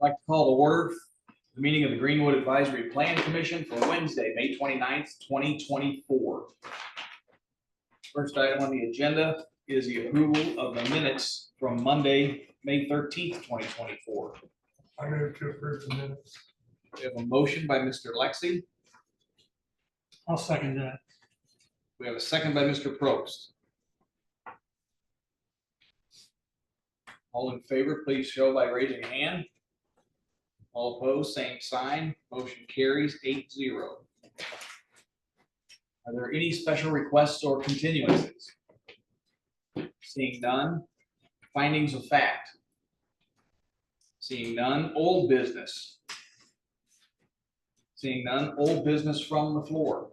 I'd like to call to order the meeting of the Greenwood Advisory Plan Commission for Wednesday, May 29th, 2024. First item on the agenda is the approval of the minutes from Monday, May 13th, 2024. I move to approve the minutes. We have a motion by Mr. Lexi. I'll second that. We have a second by Mr. Probst. All in favor, please show by raising a hand. All opposed, same sign. Motion carries 8-0. Are there any special requests or continuances? Seeing none. Findings of fact. Seeing none. Old business. Seeing none. Old business from the floor.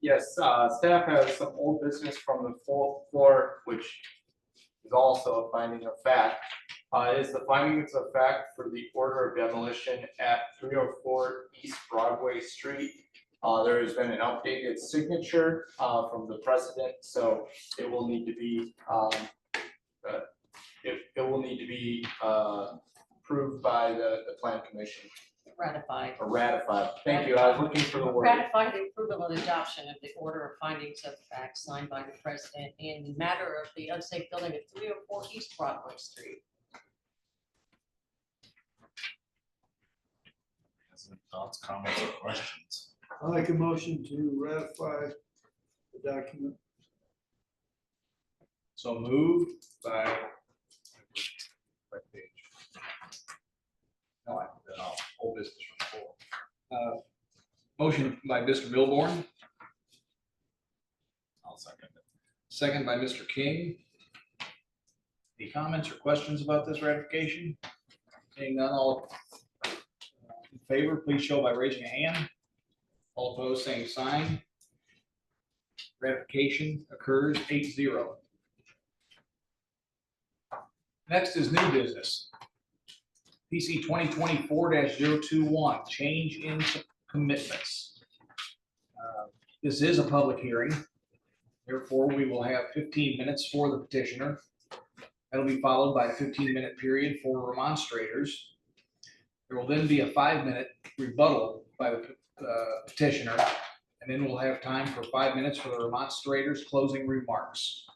Yes, staff has some old business from the floor, which is also a finding of fact. Is the findings of fact for the order of demolition at 304 East Broadway Street. There has been an updated signature from the president, so it will need to be approved by the plan commission Ratified. or ratified. Thank you. I was looking for the word. Ratify the approval and adoption of the order of findings of fact signed by the president in the matter of the unsafe building at 304 East Broadway Street. Thoughts, comments, or questions? I make a motion to ratify the document. So moved by. No, old business from the floor. Motion by Mr. Milborn, I'll second it. second by Mr. King. Any comments or questions about this ratification? Seeing none, all in favor, please show by raising a hand. All opposed, same sign. Ratification occurs 8-0. Next is new business. PC 2024-021, change in commitments. This is a public hearing. Therefore, we will have 15 minutes for the petitioner. That'll be followed by a 15-minute period for remonstrators. There will then be a 5-minute rebuttal by the petitioner, and then we'll have time for 5 minutes for the remonstrators' closing remarks.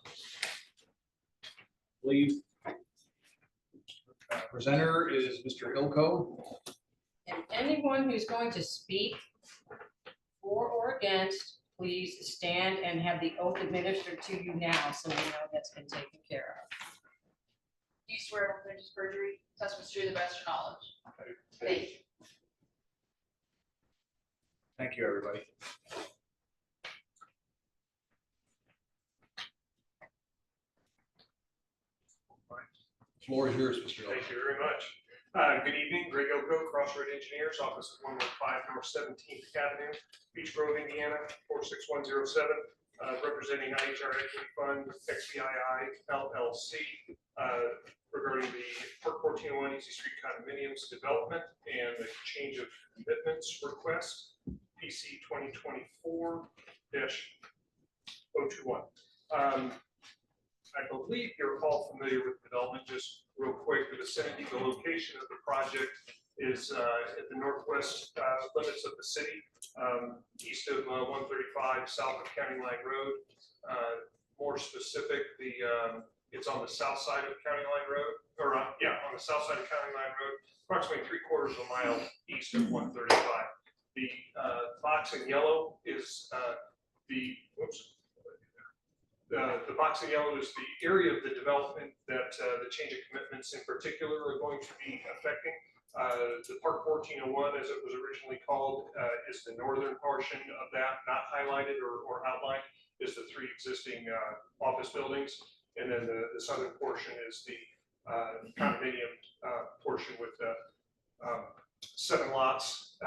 I believe presenter is Mr. Ilko. And anyone who's going to speak for or against, please stand and have the oath administered to you now, so we know that's been taken care of. Do you swear to religious perjury, testimony to the best of your knowledge? Thank you. Thank you, everybody. Floor is yours, Mr. Ilko. Thank you very much. Good evening, Greg Ilko, Crossroad Engineers, office at 115 North 17th Avenue, Beech Grove, Indiana, 46107, representing IHR Equity Fund, XBII, LLC, regarding the Park 1401 Easy Street condominiums development and the change of commitments request, PC 2024-021. I believe you're all familiar with development. Just real quick, the vicinity, the location of the project is at the northwest limits of the city, east of 135, south of County Line Road. More specific, it's on the south side of County Line Road, or on the south side of County Line Road, approximately 3/4 of a mile east of 135. The box in yellow is the box in yellow is the area of the development that the change of commitments in particular are going to be affecting. The Park 1401, as it was originally called, is the northern portion of that, not highlighted or outlined, is the 3 existing office buildings. And then the southern portion is the condominium portion with 7 lots,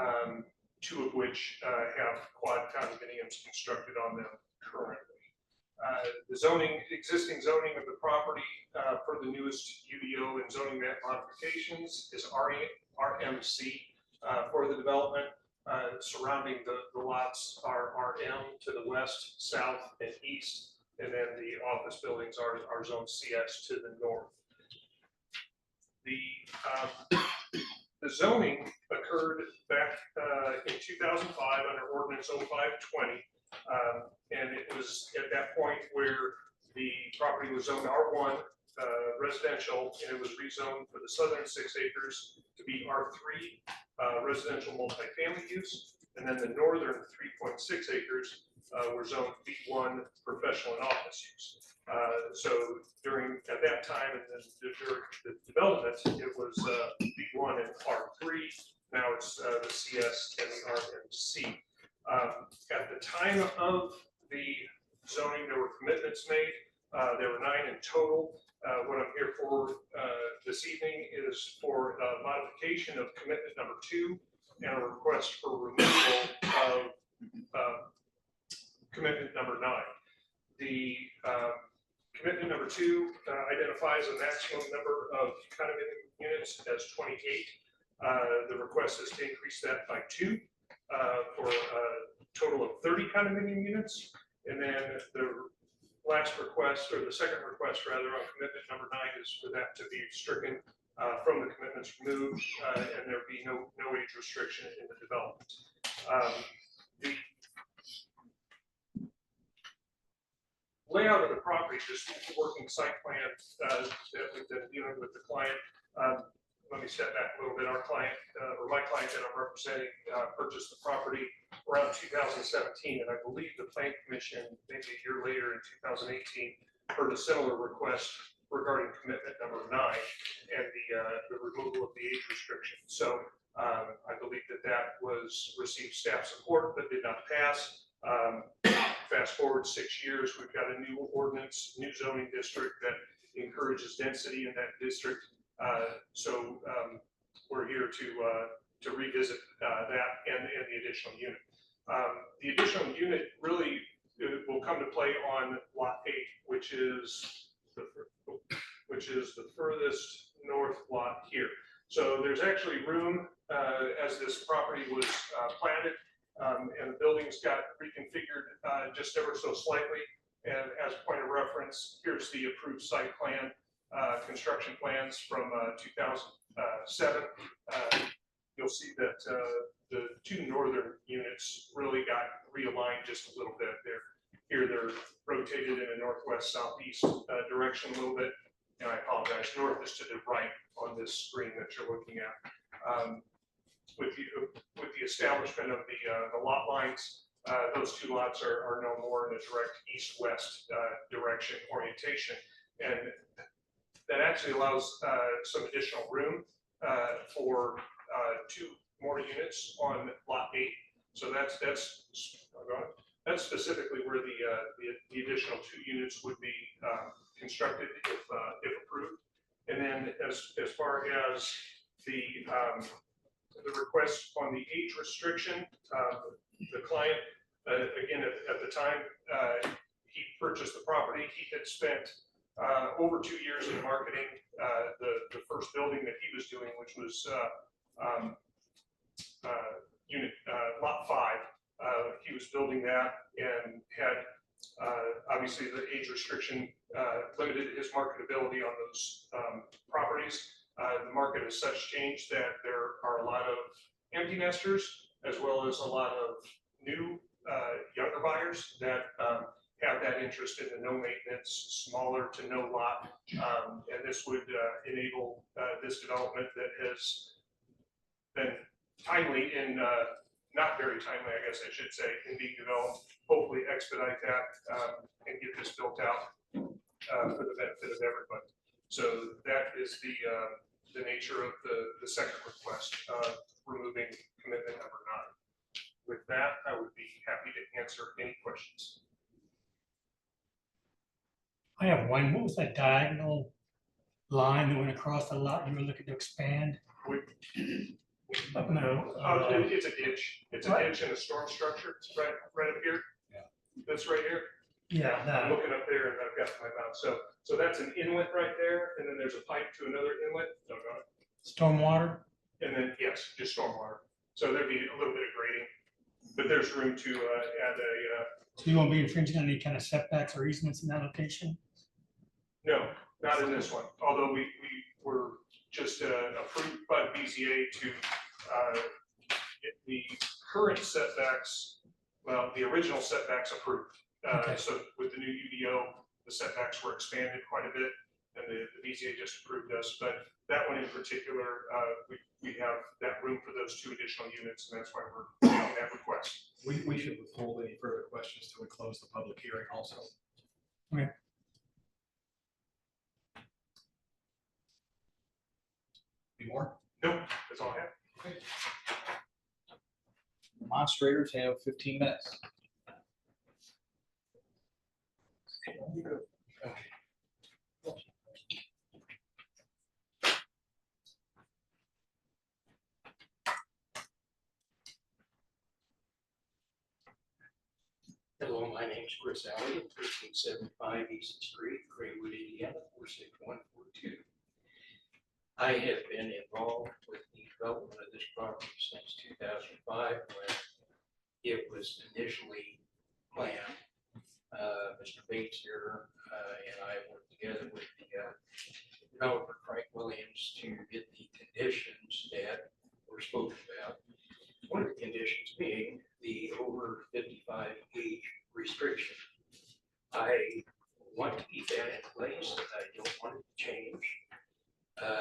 2 of which have quad condominiums constructed on them currently. The existing zoning of the property per the newest UDO and zoning map modifications is RMC for the development. Surrounding the lots are RM to the west, south, and east, and then the office buildings are zone CS to the north. The zoning occurred back in 2005 under ordinance 0520. And it was at that point where the property was zoned R1 residential, and it was rezoned for the southern 6 acres to be R3 residential multifamily use. And then the northern 3.6 acres were zoned B1 professional and office use. So at that time, and then during the development, it was B1 and R3. Now it's the CS and the RMC. At the time of the zoning, there were commitments made. There were 9 in total. What I'm here for this evening is for modification of commitment number 2 and a request for removal of commitment number 9. The commitment number 2 identifies a maximum number of condominium units as 28. The request is to increase that by 2 for a total of 30 condominium units. And then the last request, or the second request rather, on commitment number 9 is for that to be stricken from the commitments removed, and there be no age restriction in the development. The layout of the property, just working site plan that we've been dealing with the client. Let me step back a little bit. Our client, or my client that I'm representing, purchased the property around 2017, and I believe the Plan Commission, maybe a year later in 2018, heard a similar request regarding commitment number 9 and the removal of the age restriction. So I believe that was received staff support, but did not pass. Fast forward 6 years, we've got a new ordinance, new zoning district that encourages density in that district. So we're here to revisit that and the additional unit. The additional unit really will come to play on lot 8, which is the furthest north lot here. So there's actually room as this property was planted, and the buildings got reconfigured just ever so slightly. And as a point of reference, here's the approved site plan, construction plans from 2007. You'll see that the 2 northern units really got realigned just a little bit. They're rotated in a northwest-southeast direction a little bit. And I apologize, north is to the right on this screen that you're looking at. With the establishment of the lot lines, those 2 lots are no more in a direct east-west direction orientation. And that actually allows some additional room for 2 more units on lot 8. So that's specifically where the additional 2 units would be constructed if approved. And then as far as the request on the age restriction, the client, again, at the time he purchased the property, he had spent over 2 years in marketing the first building that he was doing, which was unit lot 5. He was building that and had obviously the age restriction limited his marketability on those properties. The market has such changed that there are a lot of empty nesters as well as a lot of new younger buyers that have that interest in the no maintenance, smaller to no lot. And this would enable this development that has been timely in, not very timely, I guess I should say, in being developed, hopefully expedite that and get this built out for the benefit of everybody. So that is the nature of the second request, removing commitment number 9. With that, I would be happy to answer any questions. I have one. What was that diagonal line that went across the lot you were looking to expand? No. It's a ditch. It's a ditch and a storm structure. It's right up here. Yeah. That's right here. Yeah, I'm that. looking up there and I've got my mouth. So that's an inlet right there, and then there's a pipe to another inlet. Stormwater? And then yes, just stormwater. So there'd be a little bit of grading, but there's room to add a. So you won't be infringing on any kind of setbacks or easements in that location? No, not in this one. Although we were just approved by the BZA to get the current setbacks, well, the original setbacks approved. Okay. So with the new UDO, the setbacks were expanded quite a bit, and the BZA just approved us. But that one in particular, we have that room for those 2 additional units, and that's why we're making that request. We should withhold any further questions till we close the public hearing also. Okay. Any more? Nope, that's all I have. Demonstrators have 15 minutes. Hello, my name's Chris Alley, 1375 East Street, Greenwood, Indiana, 46142. I have been involved with the development of this property since 2005, when it was initially planned. Mr. Bates here and I worked together with the developer Frank Williams to get the conditions that were spoken about. One of the conditions being the over 55 age restriction. I want to keep that in place. I don't want it to change.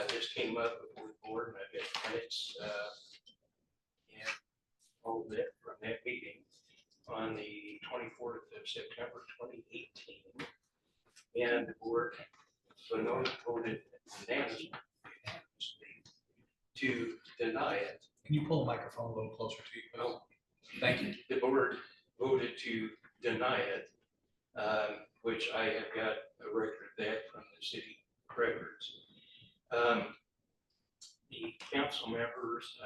This came up before the board, and I've got minutes and all of that from that meeting on the 24th of September 2018. And the board voted unanimously to deny it. Can you pull the microphone a little closer to you? Oh, Thank you. the board voted to deny it, which I have got a record of that from the city records. The council members,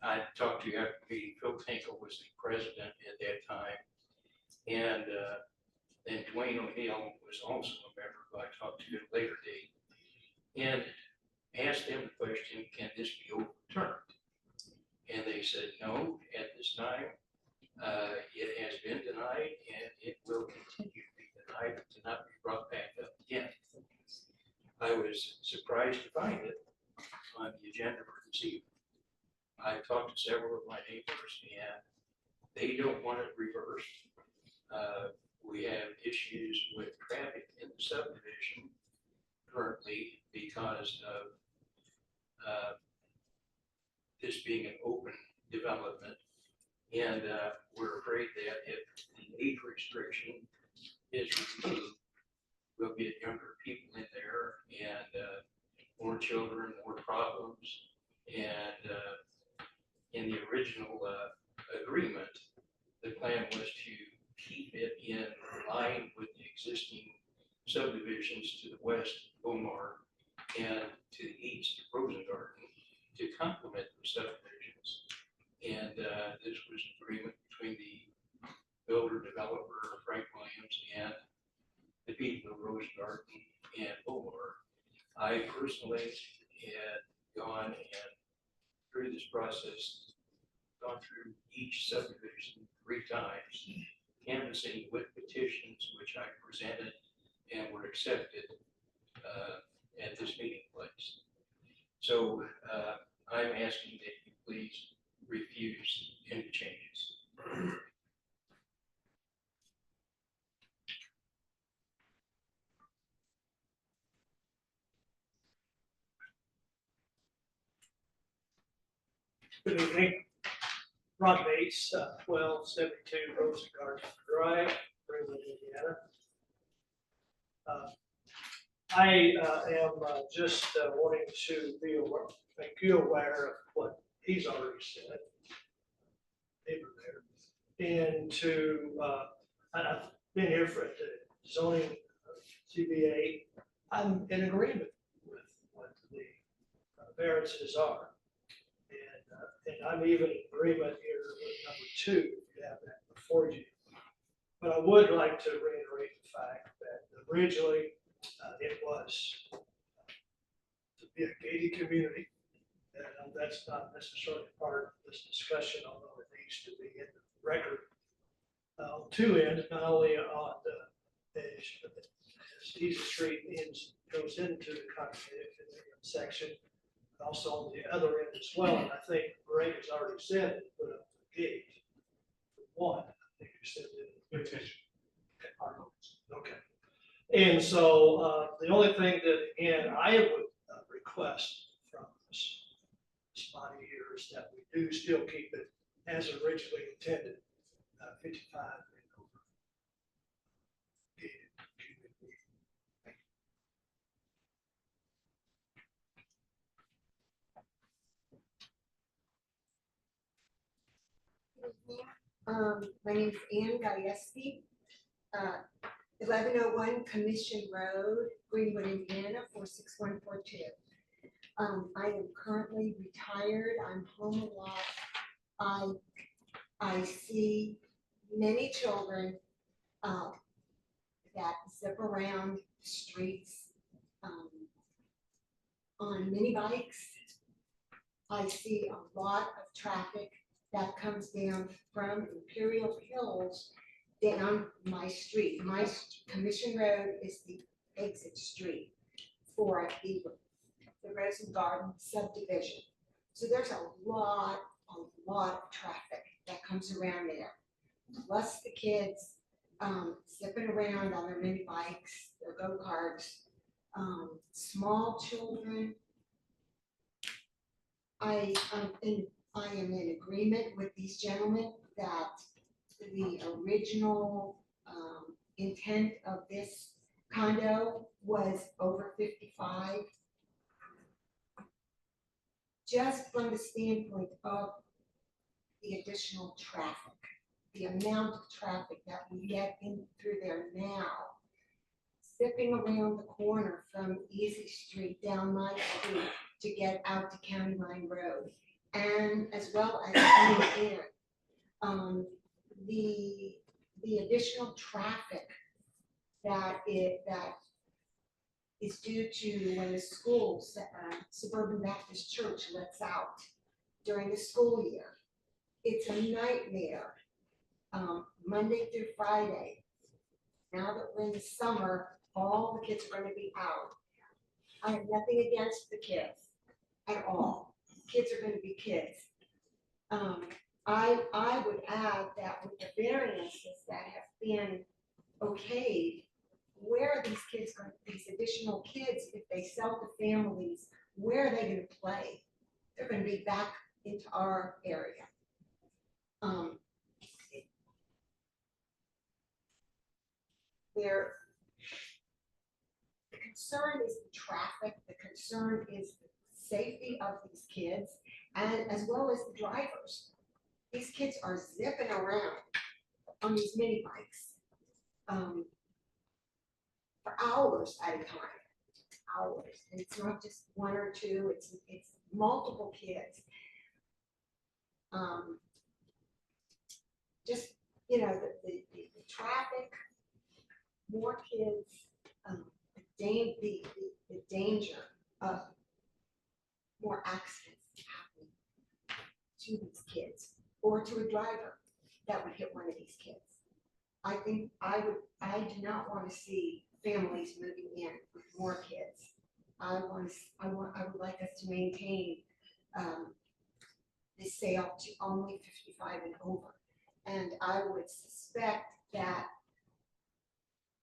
I talked to you after the meeting. Phil Tinkle was the president at that time, and then Dwayne O'Neill was also a member who I talked to at a later date, and asked them the question, can this be overturned? And they said, no, at this time, it has been denied and it will continue to be denied to not be brought back up again. I was surprised to find it on the agenda for this evening. I talked to several of my neighbors and they don't want it reversed. We have issues with traffic in the subdivision currently because of this being an open development. And we're afraid that if the age restriction is removed, we'll get younger people in there and more children, more problems. And in the original agreement, the plan was to keep it in line with the existing subdivisions to the west, Omar, and to the east, Rosengarten, to complement the subdivisions. And this was an agreement between the builder developer Frank Williams and the people of Rosengarten and Omar. I personally had gone and through this process, gone through each subdivision 3 times, canvassing with petitions which I presented and were accepted at this meeting place. So I'm asking that you please refuse any changes. Good evening. Ron Bates, 1272 Rosengarten Drive, Greenwood, Indiana. I am just wanting to make you aware of what he's already said. Neighbor there. And I've been here for the zoning CBA. I'm in agreement with what the variances are. And I'm even in agreement here with number 2, if you have that before you. But I would like to reiterate the fact that originally it was to be a gated community. And that's not necessarily part of this discussion, although it needs to be in the record. On 2 ends, not only on the edge, but Easy Street goes into the cognitive section, also on the other end as well, and I think Greg has already said it, put up the gate. One, I think you said it. Petition. Okay. And so, the only thing that, again, I would request from this body here is that we do still keep it as originally intended, 55 and over. My name is Ann Gajewski, 1101 Commission Road, Greenwood, Indiana, 46142. I am currently retired. I'm home a lot. I see many children that zip around the streets on mini bikes. I see a lot of traffic that comes down from Imperial Hills down my street. My Commission Road is the exit street for the Rosen Garden subdivision. So there's a lot of traffic that comes around there. Plus the kids zipping around on their mini bikes, their go-karts, small children. I am in agreement with these gentlemen that the original intent of this condo was over 55. Just from the standpoint of the additional traffic, the amount of traffic that we get in through there now, zipping around the corner from Easy Street down my street to get out to County Line Road, and as well as coming in, the additional traffic that is due to when the school, Suburban Baptist Church lets out during the school year. It's a nightmare, Monday through Friday. Now that we're in the summer, all the kids are going to be out. I have nothing against the kids at all. Kids are going to be kids. I would add that with the variances that have been okayed, where are these kids going, these additional kids, if they sell to families, where are they going to play? They're going to be back into our area. The concern is the traffic, the concern is the safety of these kids, and as well as the drivers. These kids are zipping around on these mini bikes for hours at a time, hours. And it's not just one or two, it's multiple kids. Just, you know, the traffic, more kids, the danger of more accidents happening to these kids or to a driver that would hit one of these kids. I think I do not want to see families moving in with more kids. I would like us to maintain the sale to only 55 and over. And I would suspect that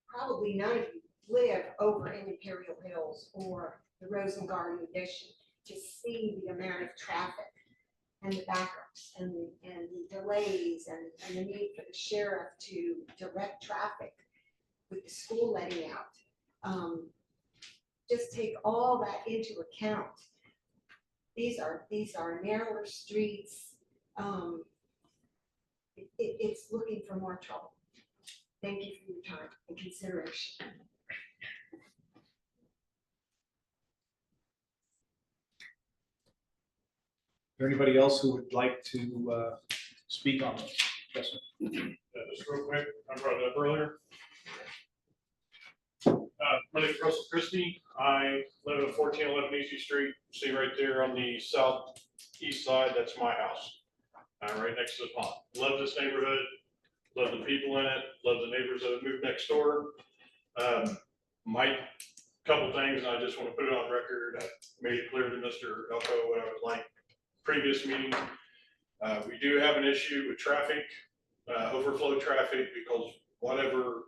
probably none of you live over in Imperial Hills or the Rosen Garden Addition to see the amount of traffic and the backups and the delays and the need for the sheriff to direct traffic with the school letting out. Just take all that into account. These are narrower streets. It's looking for more trouble. Thank you for your time and consideration. Is there anybody else who would like to speak on this? Yes, sir. Just real quick, I brought it up earlier. My name is Russell Christie. I live at 1411 Easy Street. See right there on the southeast side, that's my house. Right next to the pond. Love this neighborhood, love the people in it, love the neighbors that have moved next door. Couple things, and I just want to put it on record. I made it clear to Mr. Elko what I would like previous meeting. We do have an issue with traffic, overflow traffic, because whatever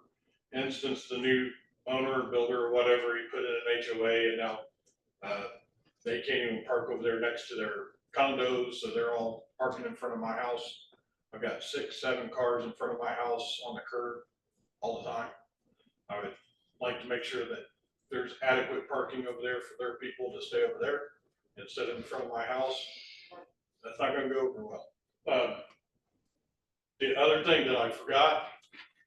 instance the new owner, builder, or whatever, he put in an HOA, and now they can't even park over there next to their condos, so they're all parking in front of my house. I've got 6, 7 cars in front of my house on the curb all the time. I would like to make sure that there's adequate parking over there for their people to stay over there instead of in front of my house. That's not gonna go over well. The other thing that I forgot,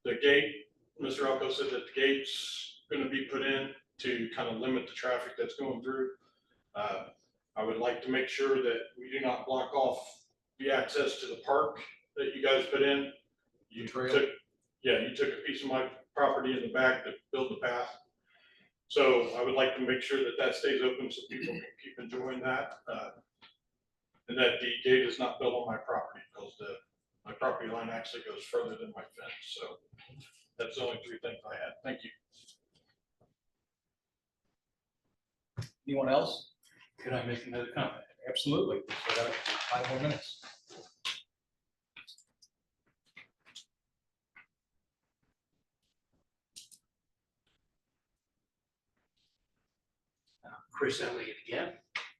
the gate, Mr. Elko said that the gate's gonna be put in to kind of limit the traffic that's going through. I would like to make sure that we do not block off the access to the park that you guys put in. You Trail. took a piece of my property in the back to build the path. So I would like to make sure that that stays open so people can keep enjoying that. And that the gate is not built on my property, because my property line actually goes further than my fence. So that's the only 3 things I had. Thank you. Anyone else? Could I make another comment? Absolutely. So got 5 more minutes. Chris Elliott again.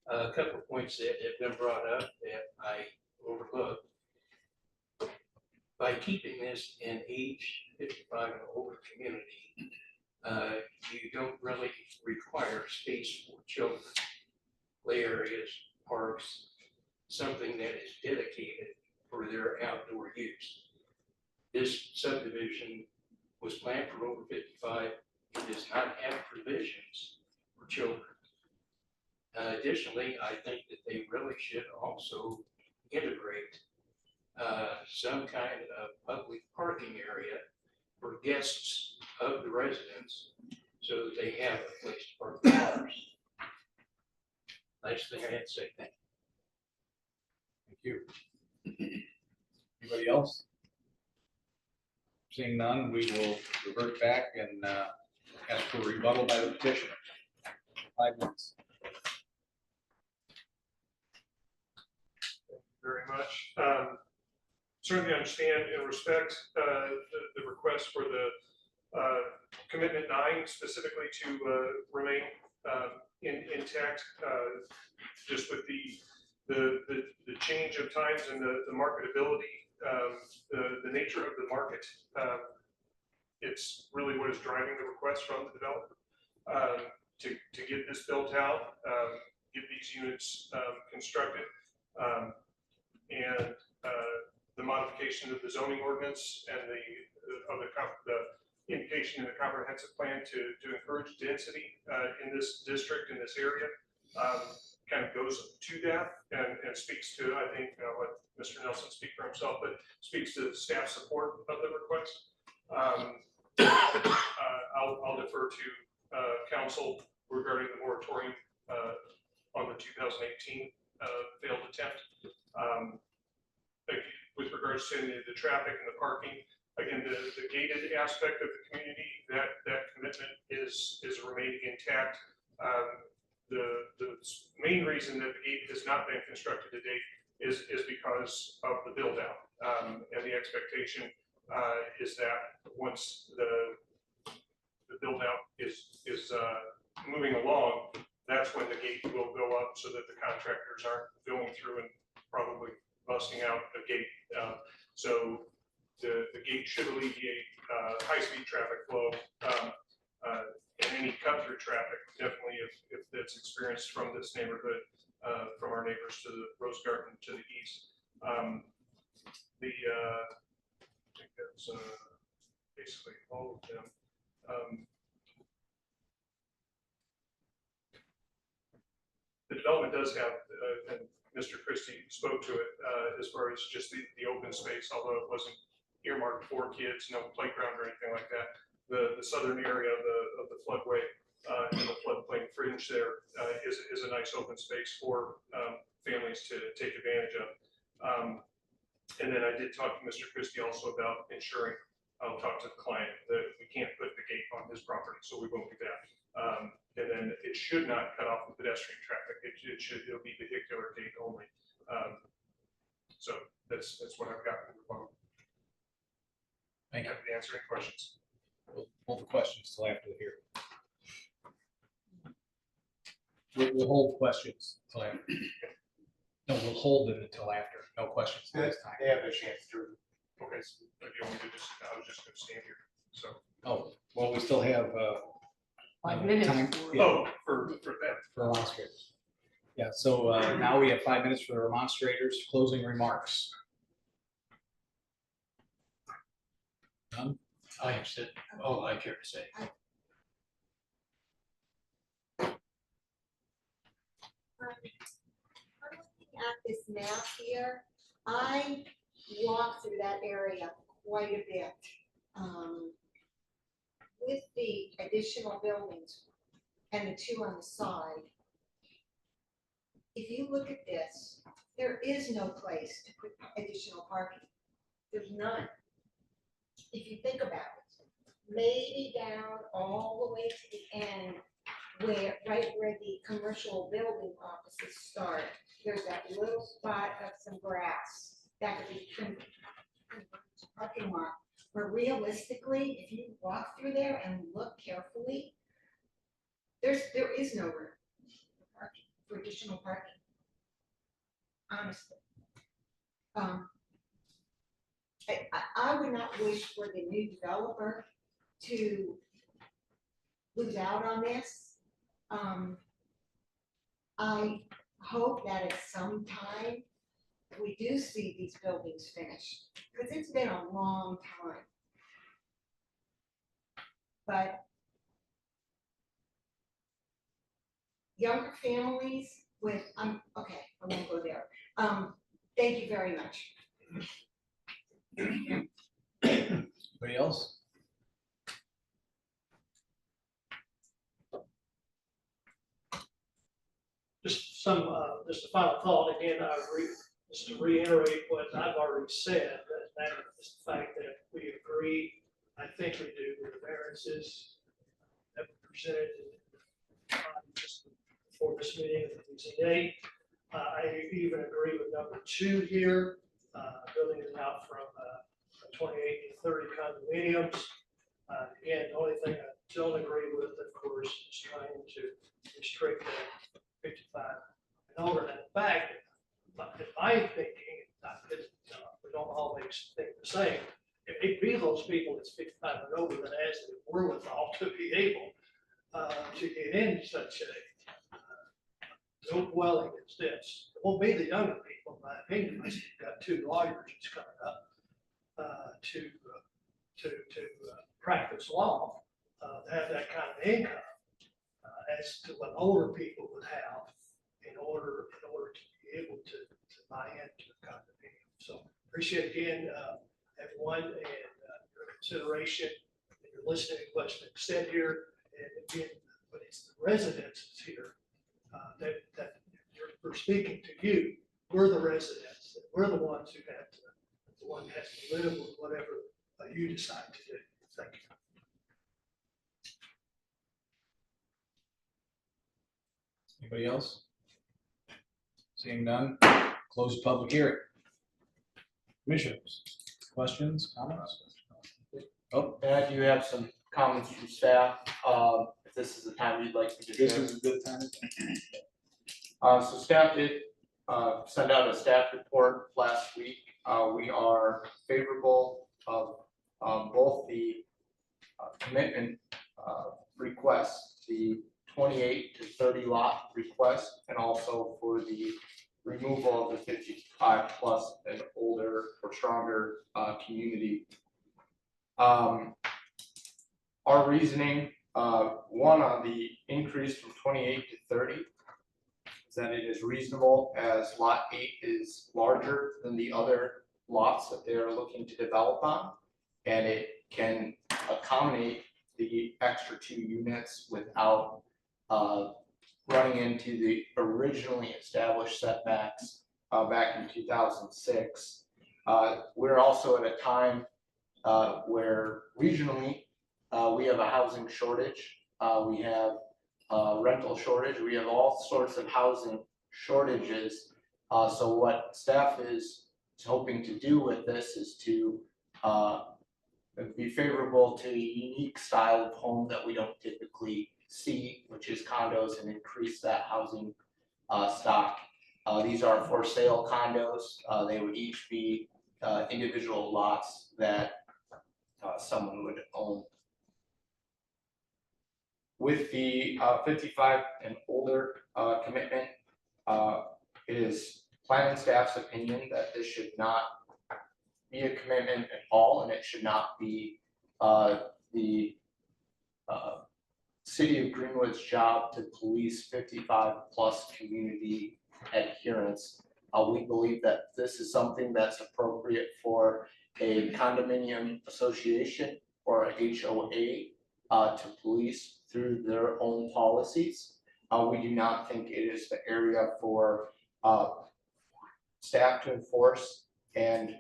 A couple of points that have been brought up that I overlooked. By keeping this in age 55 and older community, you don't really require space for children, play areas, parks, something that is dedicated for their outdoor use. This subdivision was planned for over 55. It does not have provisions for children. Additionally, I think that they really should also integrate some kind of public parking area for guests of the residents so that they have a place to park their cars. Nice thing I had to say. Thank you. Thank you. Anybody else? Seeing none, we will revert back and ask for rebuttal by the petitioner. 5 minutes. Very much. Certainly understand and respect the request for the commitment 9 specifically to remain intact, just with the change of times and the marketability, the nature of the market. It's really what is driving the request from the developer to get this built out, get these units constructed. And the modification of the zoning ordinance and the indication in the comprehensive plan to encourage density in this district, in this area, kind of goes to that and speaks to, I think, let Mr. Nelson speak for himself, but speaks to the staff support of the request. I'll defer to council regarding the moratorium on the 2018 failed attempt. With regards to the traffic and the parking, again, the gated aspect of the community, that commitment is remaining intact. The main reason that the gate has not been constructed to date is because of the build out. And the expectation is that once the build out is moving along, that's when the gate will go up so that the contractors aren't going through and probably busting out a gate. So the gate should alleviate high-speed traffic flow and any cut-through traffic, definitely if that's experienced from this neighborhood, from our neighbors to the Rose Garden to the east. I think that's basically all of them. The development does have, and Mr. Christie spoke to it, as far as just the open space, although it wasn't earmarked for kids, no playground or anything like that. The southern area of the floodway and the floodplain fringe there is a nice open space for families to take advantage of. And then I did talk to Mr. Christie also about ensuring, I'll talk to the client, that we can't put the gate on his his property, so we won't do that. And then it should not cut off the pedestrian traffic. It'll be vehicular gate only. So that's what I've got. Thank you. Happy to answer any questions. We'll hold the questions till after the hearing. We'll hold questions till after. No, we'll hold them until after. No questions this time. They have a chance to. Okay, so if you want me to just, I was just gonna stand here, so. Oh, well, we still have 5 minutes time, for- yeah, Oh, for that. for remonstrators. Yeah, so now we have 5 minutes for the remonstrators, closing remarks. None? I have said, all I care to say. I'm looking at this map here, I walk through that area quite a bit. With the additional buildings and the two on the side. If you look at this, there is no place to put additional parking. There's none. If you think about it, maybe down all the way to the end, right where the commercial building offices start, there's that little spot of some grass that could be trimmed to parking lot. But realistically, if you walk through there and look carefully, there is no room for parking, for additional parking. Honestly. I would not wish for the new developer to lose out on this. I hope that at some time we do see these buildings finished, because it's been a long time. But younger families with, okay, I won't go there. Thank you very much. Anybody else? Just just a final thought, again, just to reiterate what I've already said, that is the fact that we agree, I think we do, with the variances that were presented just before this meeting of the BZA. I even agree with number 2 here, building it out from 28 to 30 condominiums. Again, the only thing I don't agree with, of course, is trying to restrict that 55 and older. In fact, in my thinking, we don't always think the same. It be those people that's 55 and over that has the wherewithal to be able to get in such a no dwelling as this. It won't be the younger people, in my opinion. You've got 2 lawyers that's coming up to practice law, have that kind of income as to what older people would have in order to be able to buy into a condominium. So appreciate again, everyone, and your consideration and your listening to what's been said here. And again, but it's the residents here that we're speaking to you. We're the residents. We're the ones who have to, the one that has to live with whatever you decide to do. Thank you. Anybody else? Seeing none, close public hearing. Commissioners, questions, comments? Oh, And I do have some comments from staff, if this is the time you'd like me to share. this is a good time. So staff did send out a staff report last week. We are favorable of both the commitment requests, the 28 to 30 lot request, and also for the removal of the 55 plus and older or stronger community. Our reasoning, one on the increase from 28 to 30, is that it is reasonable as lot 8 is larger than the other lots that they are looking to develop on, and it can accommodate the extra 2 units without running into the originally established setbacks back in 2006. We're also at a time where regionally we have a housing shortage, we have rental shortage, we have all sorts of housing shortages. So what staff is hoping to do with this is to be favorable to a unique style of home that we don't typically see, which is condos, and increase that housing stock. These are for sale condos. They would each be individual lots that someone would own. With the 55 and older commitment, it is planning staff's opinion that this should not be a commitment at all, and it should not be the city of Greenwood's job to police 55+ community adherence. We believe that this is something that's appropriate for a condominium association or a HOA to police through their own policies. We do not think it is the area for staff to enforce, and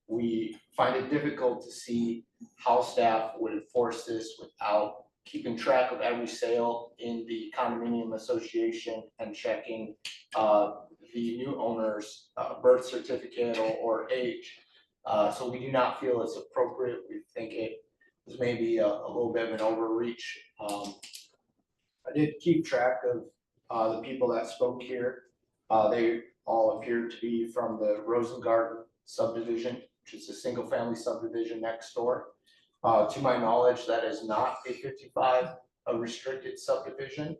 we find it difficult to see how staff would enforce this without keeping track of every sale in the condominium association and checking the new owner's birth certificate or age. So we do not feel it's appropriate. We think it was maybe a little bit of an overreach. I did keep track of the people that spoke here. They all appeared to be from the Rosengarten subdivision, which is a single family subdivision next door. To my knowledge, that is not a 55 restricted subdivision.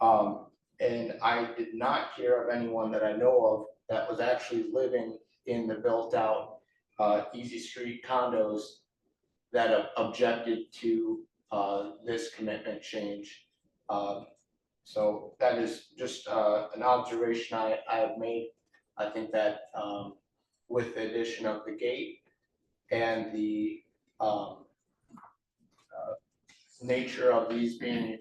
And I did not hear of anyone that I know of that was actually living in the built out Easy Street condos that objected to this commitment change. So that is just an observation I have made. I think that with the addition of the gate and the nature of these being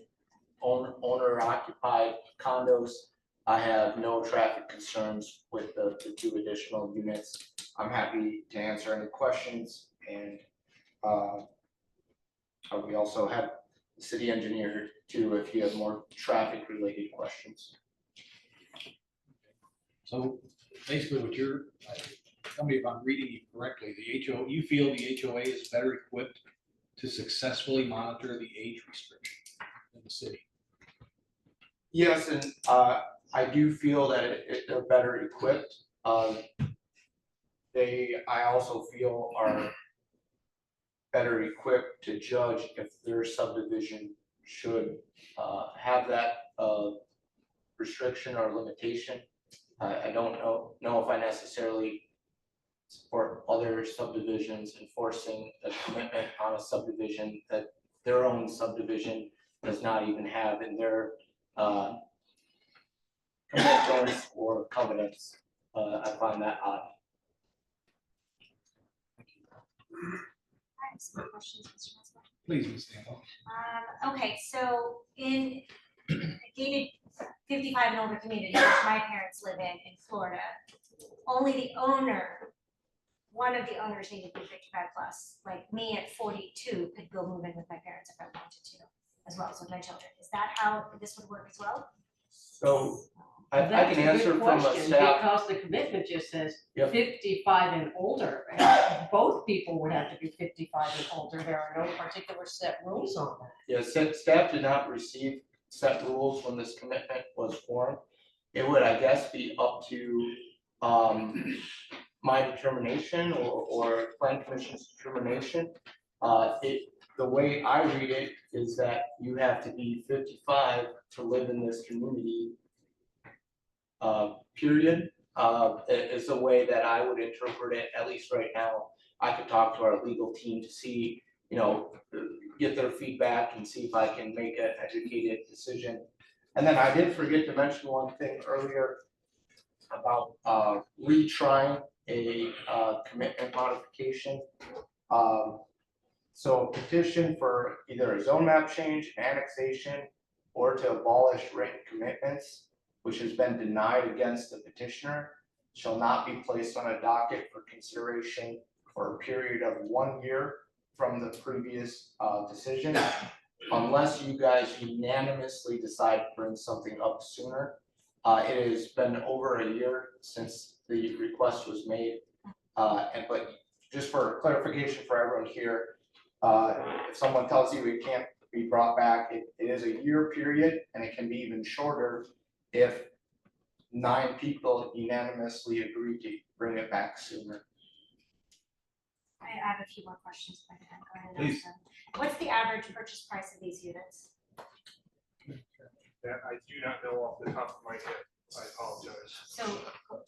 owner occupied condos, I have no traffic concerns with the 2 additional units. I'm happy to answer any questions, and we also have the city engineer too if you have more traffic related questions. So basically what you're, tell me if I'm reading you correctly, you feel the HOA is better equipped to successfully monitor the age restriction in the city? Yes, and I do feel that they're better equipped. I also feel are better equipped to judge if their subdivision should have that restriction or limitation. I don't know if I necessarily support other subdivisions enforcing a commitment on a subdivision that their own subdivision does not even have in their commitments or covenants. I find that odd. I have some questions, Mr. Musgrove. Please, Ms. Stanhope. Okay, so in a gated 55 and older community, which my parents live in Florida, only the owner, one of the owners needed to be 55 plus. Like me at 42 could go move in with my parents if I wanted to, as well as with my children. Is that how this would work as well? So I That's can a good answer from a question, staff. because the commitment just says Yep. 55 and older. And both people would have to be 55 and older. There are no particular set rules on that. Yes, staff did not receive set rules when this commitment was formed. It would, I guess, be up to my determination or plan commission's determination. The way I read it is that you have to be 55 to live in this community, period. Is the way that I would interpret it, at least right now. I could talk to our legal team to see, get their feedback and see if I can make an educated decision. And then I did forget to mention one thing earlier about retrying a commitment modification. So a petition for either a zone map change, an annexation, or to abolish written commitments, which has been denied against the petitioner, shall not be placed on a docket for consideration for a period of 1 year from the previous decision. Unless you guys unanimously decide to bring something up sooner. It has been over a year since the request was made. But just for clarification for everyone here, if someone tells you it can't be brought back, it is a year period, and it can be even shorter if 9 people unanimously agree to bring it back sooner. I have a few more questions, but go ahead and Please. ask them. What's the average purchase price of these units? That I do not know off the top of my head. I apologize. So,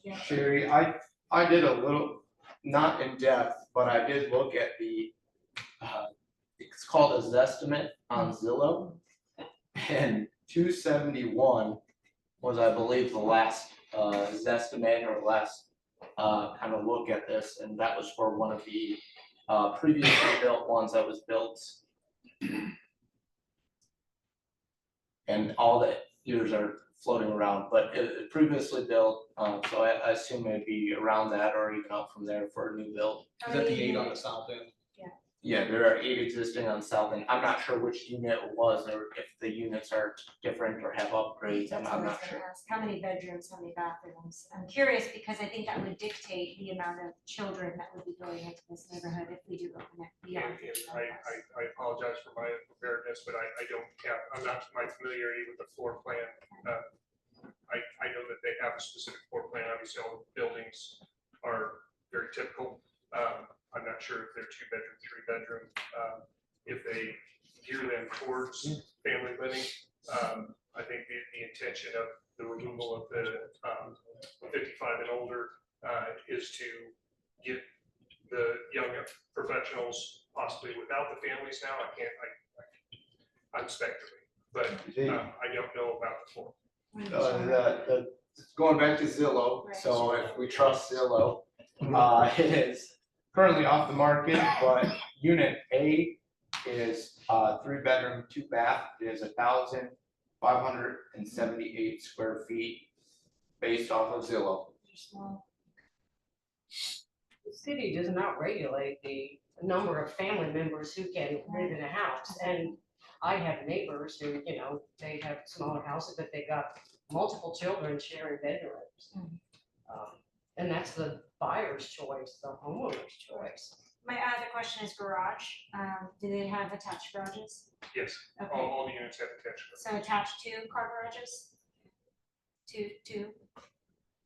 yeah, Sherry, I did a little, not in depth, but I did look at the, it's called a Zestimate on Zillow. And 271 was, I believe, the last Zestimate or last kind of look at this, and that was for one of the previously built ones that was built. And all the years are floating around, but it previously built, so I assume it'd be around that or even up from there for a new build. Is that the 8 on the south end? Yeah, there are 8 existing on South End. I'm not sure which unit it was, or if the units are different or have upgrades, I'm that's what I was not sure. gonna ask. How many bedrooms, how many bathrooms? I'm curious because I think that would dictate the amount of children that would be going into this neighborhood if we do open it And beyond. I apologize for my unpreparedness, but I don't have, I'm not my familiarity with the floor plan. I know that they have a specific floor plan, obviously all the buildings are very typical. I'm not sure if they're 2-bedroom, 3-bedroom, if they gear them towards family living. I think the intention of the removal of the 55 and older is to get the young professionals possibly without the families now. I'm speculating, but I don't know about the floor. Going back to Zillow, so if we trust Zillow, it is currently off the market, but unit A is 3-bedroom, 2-bath, it is 1,578 square feet based off of Zillow. The city does not regulate the number of family members who can live in a house. And I have neighbors who, you know, they have smaller houses, but they got multiple children sharing bedrooms. And that's the buyer's choice, the homeowner's choice. My other question is garage. Do they have attached garages? Yes, Okay, all the units have attached. so attached 2 car garages? Two?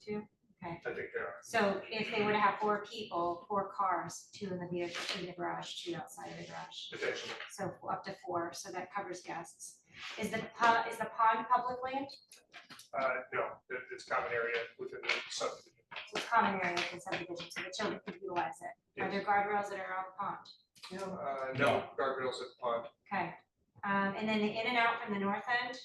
Okay. I think they are. So if they were to have 4 people, 4 cars, 2 in the vehicle, 2 in the garage, 2 outside of the garage. Potentially. So up to 4, so that covers guests. Is the pond public land? No, it's common area within the subdivision. So it's common area within subdivision, so the children could utilize it. Are there guardrails that are on the pond? No guardrails at the pond. Okay. And then the in and out from the north end,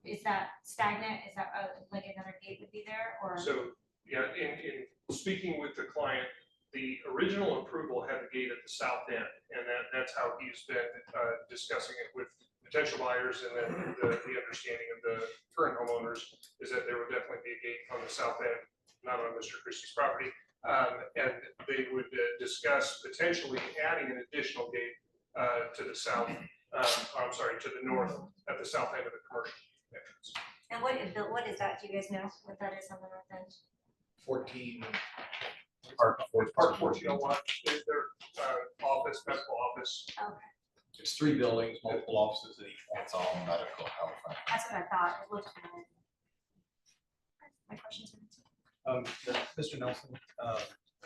is that stagnant? Is that like another gate would be there or? So, yeah, in speaking with the client, the original approval had the gate at the south end, and that's how he's been discussing it with potential buyers, and then the understanding of the current homeowners is that there would definitely be a gate on the south end, not on Mr. Christie's property. And they would discuss potentially adding an additional gate to the south, I'm sorry, to the north at the south end of the commercial entrance. And what is that? Do you guys know what that is on the north end? 14. Park Park 1401 is their office, medical office. Okay, It's 3 buildings, multiple offices at each one. It's all medical health. that's what I thought. It looked kind of. My question's been answered. Mr. Nelson, one of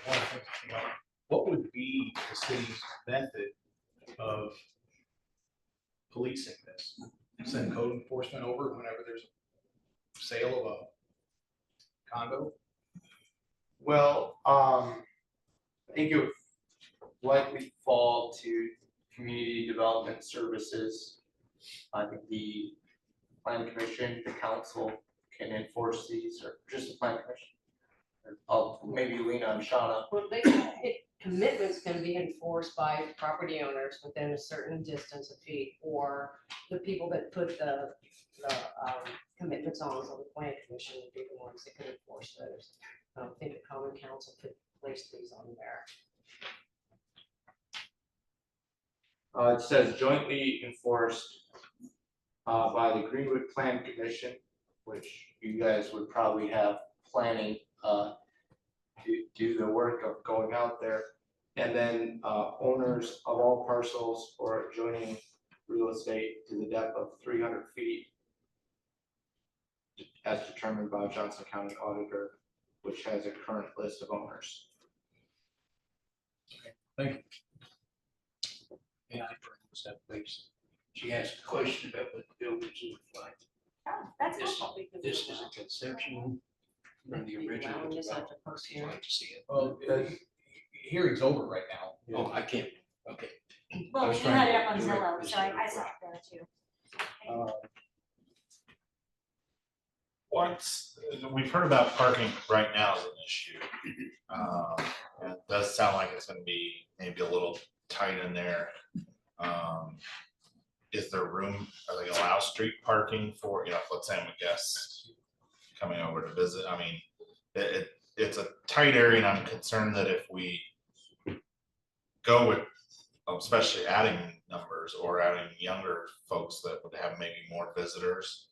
the things, you know, what would be the city's method of policing this? Send code enforcement over whenever there's a sale of a condo? Well, I think it would likely fall to community development services. I think the planning commission, the council can enforce these, or just the planning commission. I'll maybe lean on Shauna. Well, commitments can be enforced by property owners within a certain distance of feet, or the people that put the commitments on, so the planning commission would be the ones that could enforce those. I don't think the common council could place these on there. It says jointly enforced by the Greenwood Plan Commission, which you guys would probably have planning do the work of going out there. And then owners of all parcels or adjoining real estate to the depth of 300 feet as determined by Johnson County Auditor, which has a current list of owners. Thank you. And I was that place. She asked a question about what the buildings look like. Oh, that's This, helpful. this is a conception from the original Allowing this development. after post I'd hearing. like to see it. Well, hearing's over right now. Oh, I can't, okay. I Well, was you trying had to it up on direct Zillow, this so I to the saw it there too. We've heard about parking right now as an issue. And it does sound like it's gonna be maybe a little tight in there. Is there room, are they gonna allow street parking for, you know, if let's say I'm a guest coming over to visit, I mean, it's a tight area and I'm concerned that if we go with, especially adding numbers or adding younger folks that would have maybe more visitors,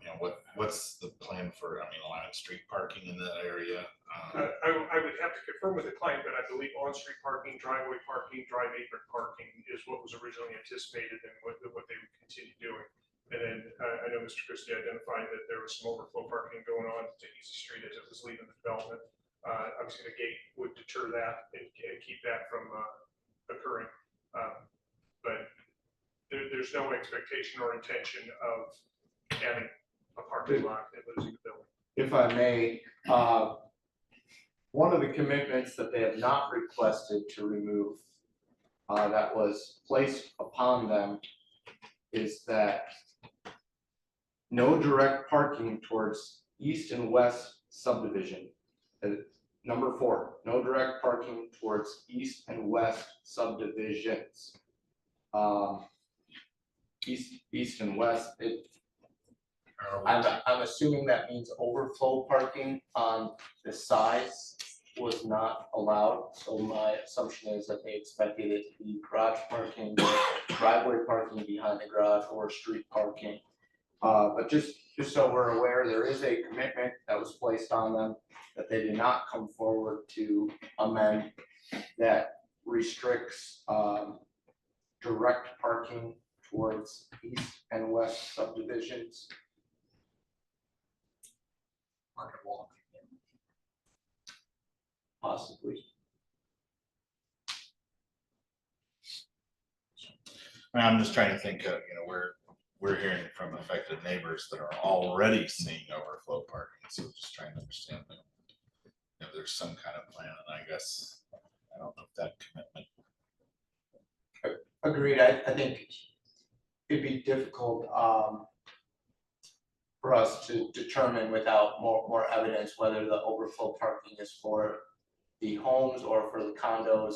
you know, what's the plan for, I mean, allowing street parking in that area? I would have to confirm with the client, but I believe on-street parking, driveway parking, drive apron parking is what was originally anticipated and what they would continue doing. And then I know Mr. Christie identified that there was some overflow parking going on to Easy Street as it was leaving the development. Obviously, the gate would deter that and keep that from occurring. But there's no expectation or intention of having a parking lot at Lizzie Building. If I may, one of the commitments that they have not requested to remove that was placed upon them is that no direct parking towards east and west subdivision. Number 4, no direct parking towards east and west subdivisions. East and west, I'm assuming that means overflow parking on the sides was not allowed. So my assumption is that they expected it to be garage parking, driveway parking behind the garage, or street parking. But just so we're aware, there is a commitment that was placed on them that they did not come forward to amend that restricts direct parking towards east and west subdivisions. Market walk. Possibly. I'm just trying to think of, you know, we're hearing from affected neighbors that are already seeing overflow parking, so just trying to understand that if there's some kind of plan, and I guess, I don't know if that commitment. Agreed, I think it'd be difficult for us to determine without more evidence whether the overflow parking is for the homes or for the condos,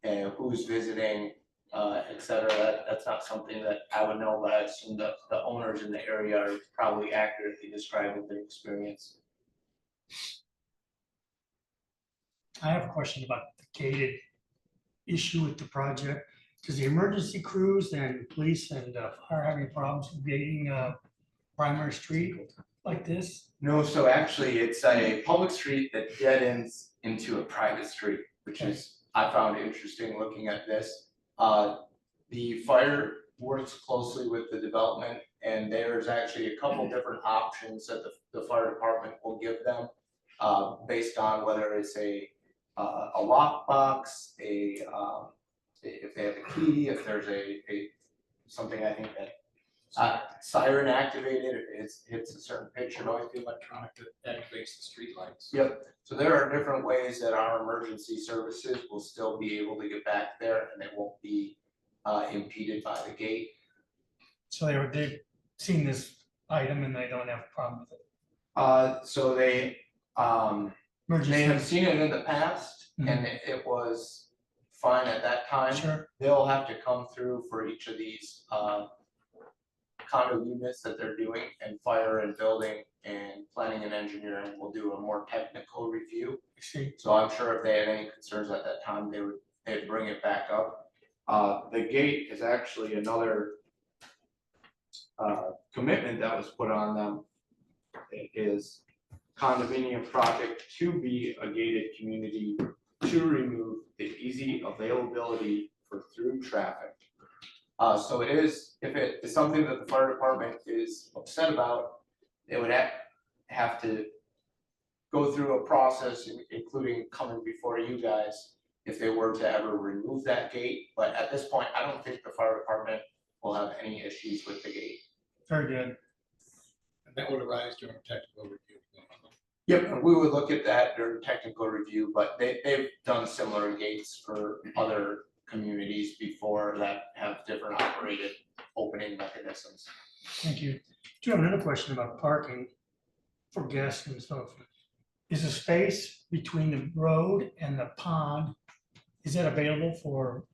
and who's visiting, et cetera. That's not something that I would know, but I assume that the owners in the area are probably accurately describing their experience. I have a question about the gated issue with the project. Does the emergency crews and police and fire having problems with gating primary street like this? No, so actually it's a public street that dead ends into a private street, which is, I found interesting looking at this. The fire works closely with the development, and there's actually a couple different options that the fire department will give them based on whether it's a lockbox, if they have a key, if there's something I think that siren activated, if it hits a certain picture. The electronic that activates the street lights. Yep, so there are different ways that our emergency services will still be able to get back there, and they won't be impeded by the gate. So they've seen this item and they don't have a problem with it. So they Emergency. have seen it in the past, Mhm. and it was fine at that time. Sure. They'll have to come through for each of these condo units that they're doing, and fire and building and planning and engineering will do a more technical review. I see. So I'm sure if they had any concerns at that time, they'd bring it back up. The gate is actually another commitment that was put on them. It is condominium project to be a gated community to remove the easy availability for through traffic. So it is, if it is something that the fire department is upset about, it would have to go through a process, including coming before you guys, if they were to ever remove that gate. But at this point, I don't think the fire department will have any issues with the gate. Very good. And that would arise during technical review. Yep, and we would look at that during technical review, but they've done similar gates for other communities before that have different operated opening mechanisms. Thank you. Do you have another question about parking for guests and stuff? Is the space between the road and the pond, is that available for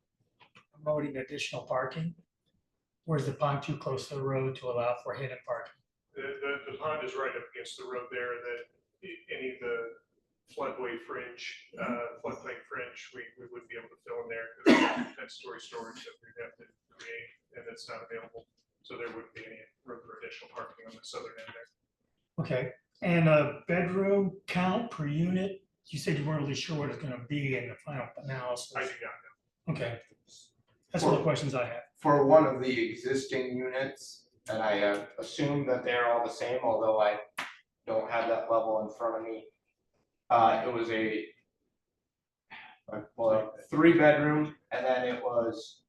promoting additional parking? Or is the pond too close to the road to allow for hidden parking? The pond is right up against the road there, that any of the floodway fringe, floodplain fringe, we wouldn't be able to fill in there. Because that's story storage that we'd have to create, and it's not available. So there wouldn't be any room for additional parking on the southern end there. Okay, and a bedroom count per unit, you said you weren't really sure what it's gonna be in the final analysis. I do not know. Okay, that's all the questions I have. For one of the existing units, and I assume that they're all the same, although I don't have that level in front of me. It was a 3-bedroom, and then it was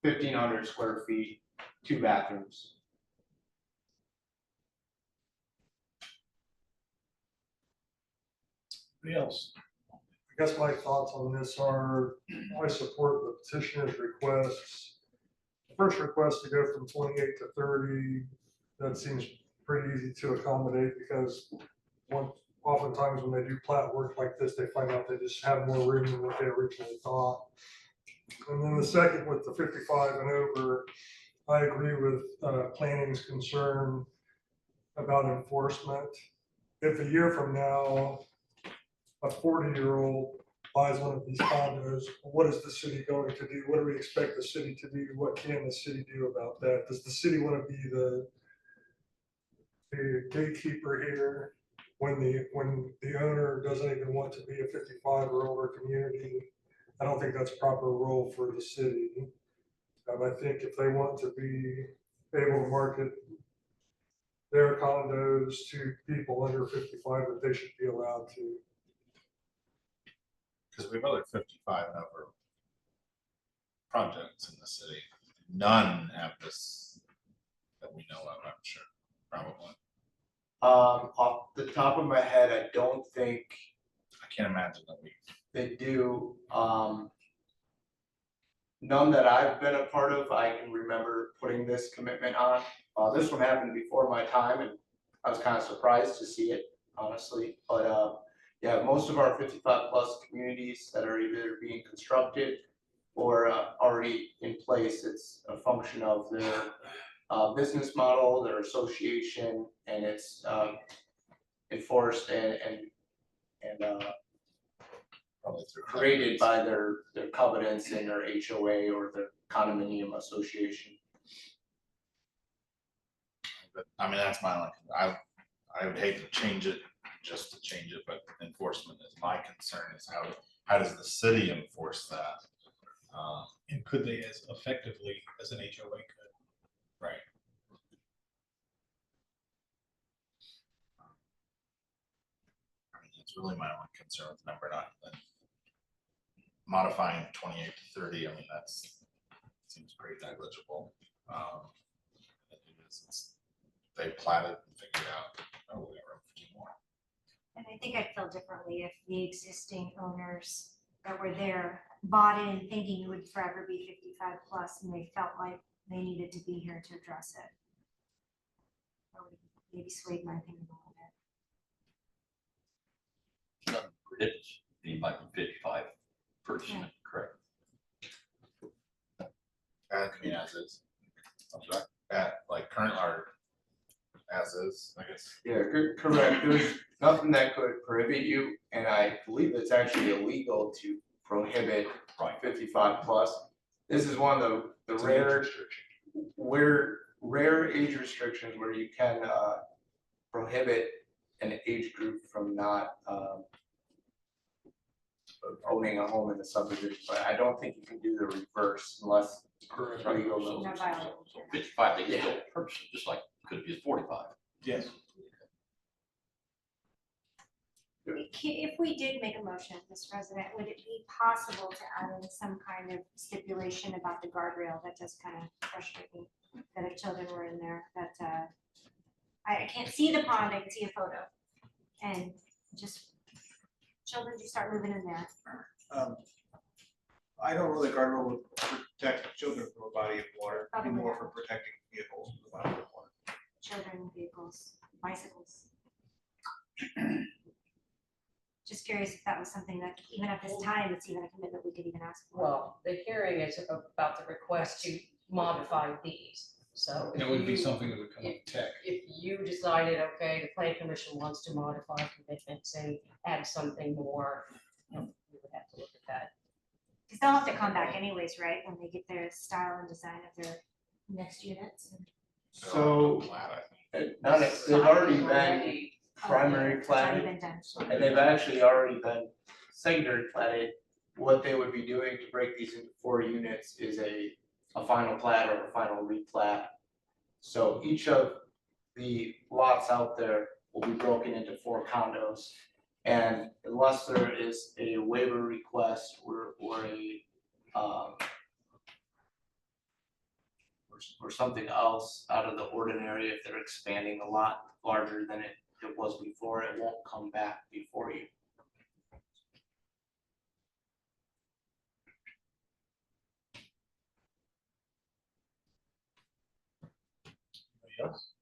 1,500 square feet, 2 bathrooms. Anybody else? I guess my thoughts on this are, I support the petitioner's requests. The first request to go from 28 to 30, that seems pretty easy to accommodate because oftentimes when they do plat work like this, they find out they just have more room than what they originally thought. And then the second with the 55 and over, I agree with planning's concern about enforcement. If a year from now, a 40-year-old buys one of these condos, what is the city going to do? What do we expect the city to do? What can the city do about that? Does the city want to be the gatekeeper here when the owner doesn't even want to be a 55 or older community? I don't think that's a proper role for the city. I think if they want to be able to market their condos to people under 55, that they should be allowed to. Because we have other 55 and over projects in the city. None have this that we know of, I'm sure, probably. Off the top of my head, I don't think I can't imagine that we. they do. None that I've been a part of, I can remember putting this commitment on. This one happened before my time, and I was kind of surprised to see it, honestly. But yeah, most of our 55 plus communities that are either being constructed or already in place, it's a function of their business model, their association, and it's enforced and Probably through created by their covenants in their HOA or their condominium association. But I mean, that's my, I would hate to change it just to change it, but enforcement is my concern, is how does the city enforce that? And could they as effectively as an HOA could? Right. I mean, that's really my only concern with number 9. Then modifying 28 to 30, I mean, seems pretty negligible. They platted and figured out, oh, we got room for 2 more. And I think I'd feel differently if the existing owners that were there bought in thinking it would forever be 55 plus and they felt like they needed to be here to address it. That would maybe swayed my opinion a little bit. Nothing prohibits anybody from 55 person, correct? I mean, as is. At like current art, as is, I guess. Yeah, correct. There's nothing that could prohibit you, and I believe it's actually illegal to prohibit 55 plus. This is one of the rare, rare age restrictions where you can prohibit an age group from not owning a home in the subdivision, but I don't think you can do the reverse unless legal. No violation. So 55, they can go person, just like could be 45. Yes. If we did make a motion, Mr. President, would it be possible to add in some kind of stipulation about the guardrail? That does kind of frustrate me, that if children were in there, that, I can't see the pond, I can see a photo. And just, children just start moving in there. I don't really guardrail would protect children from a body of water, Probably more not. for protecting vehicles from a body of water. Children, vehicles, bicycles. Just curious if that was something that, even at this time, it's even a commitment we could even ask for. Well, the hearing is about the request to modify these, so. if That would be you- something that would come up tech. If you decided, okay, the planning commission wants to modify commitments and add something more, you know, we would have to look at that. Because they'll have to come back anyways, right, when they get their style and design of their next units. So they've already been primary It's already platted, been done. and they've actually already been secondary platted. What they would be doing to break these into 4 units is a final plat or a final replat. So each of the lots out there will be broken into 4 condos. And unless there is a waiver request or a or something else out of the ordinary, if they're expanding the lot larger than it was before, it won't come back before you. Anybody else?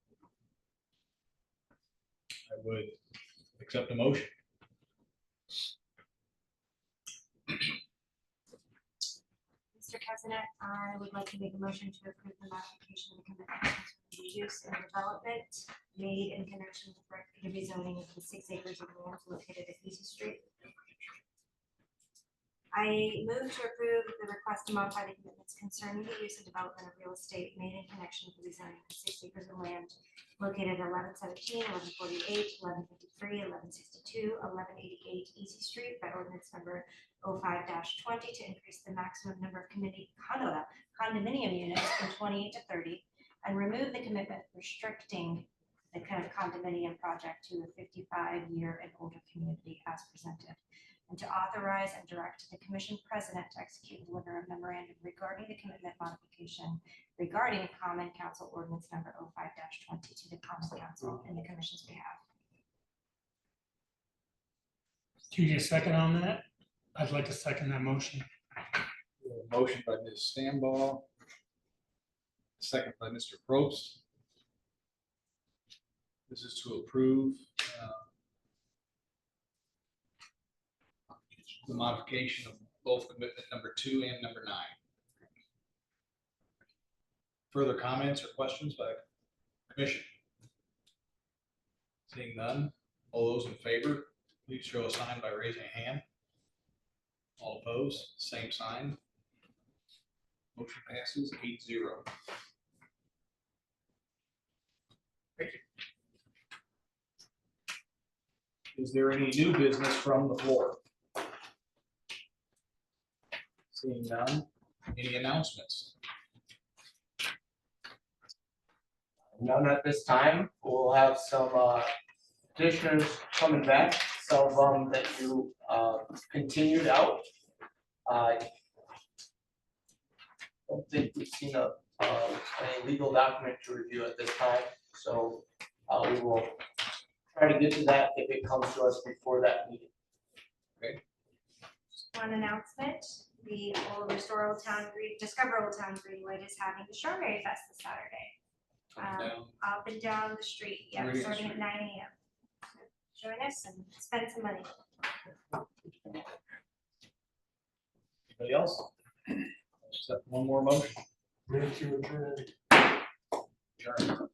I would accept a motion. Mr. President, I would like to make a motion to approve the modification of the commitment to use and development made in connection with the rezoning of the 6 acres of land located at Easy Street. I move to approve the request to modify the commitments concerning the use and development of real estate made in connection with the rezoning of 6 acres of land located at 1117, 1148, 1153, 1162, 1188 Easy Street by ordinance number 05-20 to increase the maximum number of condominium units from 28 to 30 and remove the commitment restricting the condominium project to a 55-year and older community as presented, and to authorize and direct the commission president to execute and deliver a memorandum regarding the commitment modification regarding common council ordinance number 05-20 to the common council in the commission's behalf. Do you need a second on that? I'd like to second that motion. We have a motion by Ms. Stambaugh. Second by Mr. Probst. This is to approve the modification of both commitment number 2 and number 9. Further comments or questions by the commission? Seeing none, all those in favor, please show a sign by raising a hand. All opposed, same sign. Motion passes 8-0. Thank you. Is there any new business from the floor? Seeing none, any announcements? None at this time. We'll have some petitioners coming back, some of them that you continued out. I don't think we've seen any legal document to review at this time, so we will try to get to that if it comes to us before that meeting. One announcement, the Old Restore Old Town Discover Old Town Greenwood is having the Strawberry Fest this Saturday. Up and down the street, yeah, Already on the starting at 9 AM. Join us and spend some money. Anybody else? Except one more motion. Ready to adjourn. Adjourn.